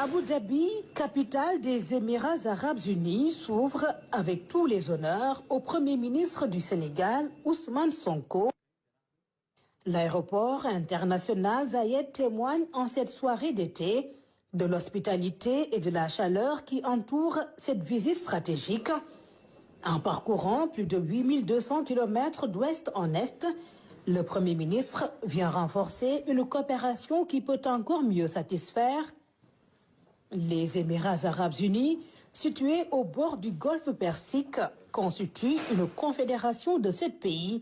Abu Dhabi, capitale des Émirats arabes unis, s'ouvre avec tous les honneurs au Premier ministre du Sénégal, Ousmane Sonko. L'aéroport international Zayed témoigne en cette soirée d'été de l'hospitalité et de la chaleur qui entourent cette visite stratégique. En parcourant plus de 8200 km d'ouest en est, le Premier ministre vient renforcer une coopération qui peut encore mieux satisfaire les Émirats arabes unis, situés au bord du golfe Persique, constituent une confédération de 7 pays,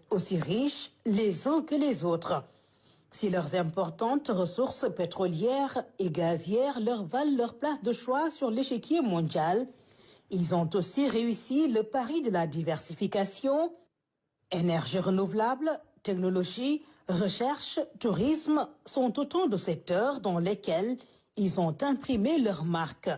aussi riches les uns que les autres. Si leurs importantes ressources pétrolières et gazières leur valent leur place de choix sur l'échiquier mondial, ils ont aussi réussi le pari de la diversification. Énergie renouvelable, technologie, recherche, tourisme sont autant de secteurs dans lesquels ils ont imprimé leur marque.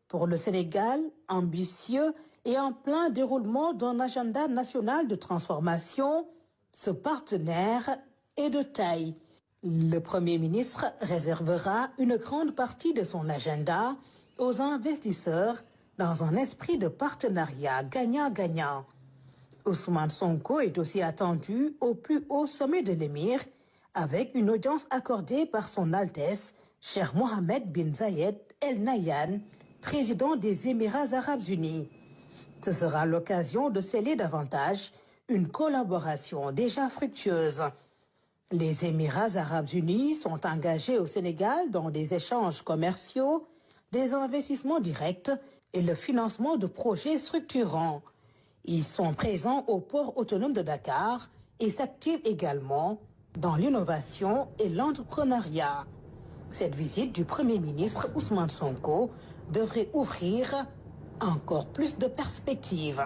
Pour le Sénégal, ambitieux et en plein déroulement d'un agenda national de transformation, ce partenaire est de taille. Le Premier ministre réservera une grande partie de son agenda aux investisseurs dans un esprit de partenariat gagnant-gagnant. Ousmane Sonko est aussi attendu au plus haut sommet de l'émir avec une audience accordée par son Altesse Cheikh Mohammed bin Zayed El Nahyan, président des Émirats arabes unis. Ce sera l'occasion de sceller davantage une collaboration déjà fructueuse. Les Émirats arabes unis sont engagés au Sénégal dans des échanges commerciaux, des investissements directs et le financement de projets structurants. Ils sont présents au port autonome de Dakar et s'activent également dans l'innovation et l'entrepreneuriat. Cette visite du Premier ministre Ousmane Sonko devrait ouvrir encore plus de perspectives.